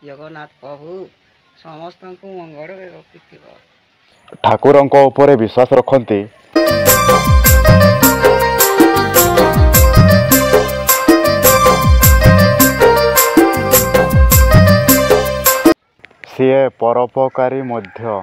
ଜଗନ୍ନାଥ ପ୍ରଭୁ ସମସ୍ତଙ୍କୁ ମଙ୍ଗଳରେ ରଖିଥିବ। ଠାକୁରଙ୍କ ଉପରେ ବିଶ୍ୱାସ ରଖନ୍ତି। ସିଏ ପରୋପକାରୀ ମଧ୍ୟ।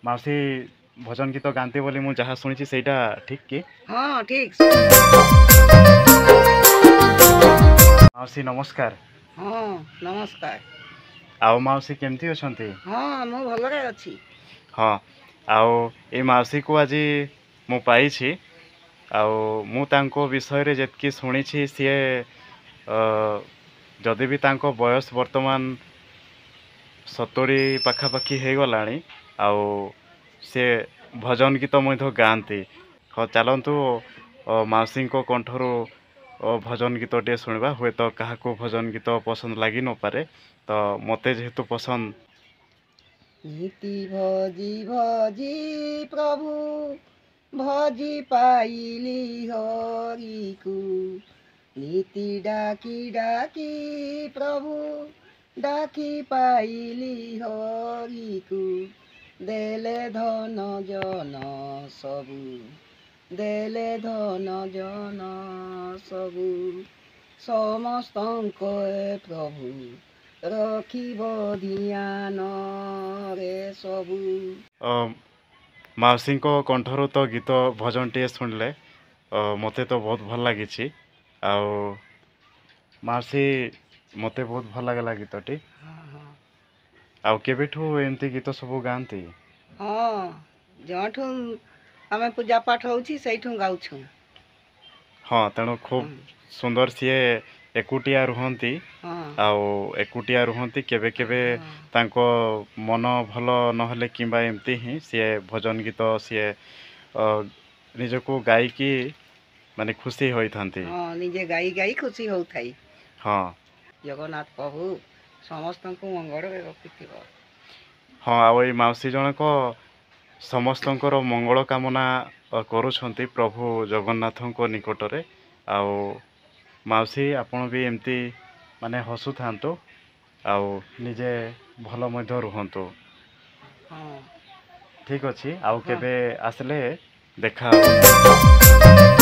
ମାଉସୀ ଭଜନ ଗୀତ ଗାଆନ୍ତି ବୋଲି ମୁଁ ଯାହା ଶୁଣିଛି ସେଇଟା ଠିକ୍ କି? ହଁ ଠିକ୍। ମାଉସୀ ନମସ୍କାର। ହଁ ନମସ୍କାର। ଆଉ ମାଉସୀ କେମିତି ଅଛନ୍ତି? ହଁ ମୁଁ ଭଲରେ ଅଛି। ହଁ ଆଉ ଏଇ ମାଉସୀକୁ ଆଜି ମୁଁ ପାଇଛି। ଆଉ ମୁଁ ତାଙ୍କ ବିଷୟରେ ଯେତିକି ଶୁଣିଛି ସିଏ ଯଦି ବି ତାଙ୍କ ବୟସ ବର୍ତ୍ତମାନ 70 ପାଖାପାଖି ହେଇଗଲାଣି ଆଉ ସେ ଭଜନ ଗୀତ ମଧ୍ୟ ଗାଆନ୍ତି। ହଁ ଚାଲନ୍ତୁ ମାଉସୀଙ୍କ କଣ୍ଠରୁ ଭଜନ ଗୀତଟିଏ ଶୁଣିବା। ହୁଏତ କାହାକୁ ଭଜନ ଗୀତ ପସନ୍ଦ ଲାଗିନପାରେ, ତ ମୋତେ ଯେହେତୁ ପସନ୍ଦ। ନୀତି ଭଜି ଭଜି ପ୍ରଭୁ ଭଜି ପାଇଲି ହରିକୁ, ନୀତି ଡାକି ଡାକି ପ୍ରଭୁ ଡାକି ପାଇଲି ହରିକୁ, ଦେଲେ ଧନ ଜନ ସବୁ, ଦେଲେ ଧନ ଜନ ସବୁ, ସମସ୍ତଙ୍କ ପ୍ରଭୁ ରଖିବ ଧ୍ୟାନରେ ସବୁ। ମାଉସୀଙ୍କ କଣ୍ଠରୁ ତ ଗୀତ ଭଜନଟିଏ ଶୁଣିଲେ ମୋତେ ତ ବହୁତ ଭଲ ଲାଗିଛି। ଆଉ ମାଉସୀ ମୋତେ ବହୁତ ଭଲ ଲାଗିଲା ଗୀତଟି। ଆଉ କେବେଠୁ ଏମିତି ଗୀତ ସବୁ ଗାଆନ୍ତି? ହଁ ଯେଉଁଠୁ ଆମେ ପୂଜା ପାଠ ହେଉଛି ସେଇଠୁ ଗାଉଛୁ। ହଁ ତେଣୁ ଖୁବ୍ ସୁନ୍ଦର। ସିଏ ଏକୁଟିଆ ରୁହନ୍ତି। ଆଉ ଏକୁଟିଆ ରୁହନ୍ତି କେବେ କେବେ ତାଙ୍କ ମନ ଭଲ ନହେଲେ କିମ୍ବା ଏମିତି ହିଁ ସିଏ ଭଜନ ଗୀତ ସିଏ ନିଜକୁ ଗାଇକି ମାନେ ଖୁସି ହୋଇଥାନ୍ତି। ହଁ ନିଜେ ଗାଇ ଗାଇ ଖୁସି ହଉଥାଇ। ହଁ ଜଗନ୍ନାଥ ପ୍ରଭୁ ସମସ୍ତଙ୍କୁ ମଙ୍ଗଳରେ ରଖିଥିବ। ହଁ ଆଉ ଏଇ ମାଉସୀ ଜଣକ ସମସ୍ତଙ୍କର ମଙ୍ଗଳ କାମନା କରୁଛନ୍ତି ପ୍ରଭୁ ଜଗନ୍ନାଥଙ୍କ ନିକଟରେ। ଆଉ ମାଉସୀ ଆପଣ ବି ଏମିତି ମାନେ ହସୁଥାନ୍ତୁ ଆଉ ନିଜେ ଭଲ ମଧ୍ୟ ରୁହନ୍ତୁ। ହଁ ଠିକ୍ ଅଛି। ଆଉ କେବେ ଆସିଲେ ଦେଖା ହେବ।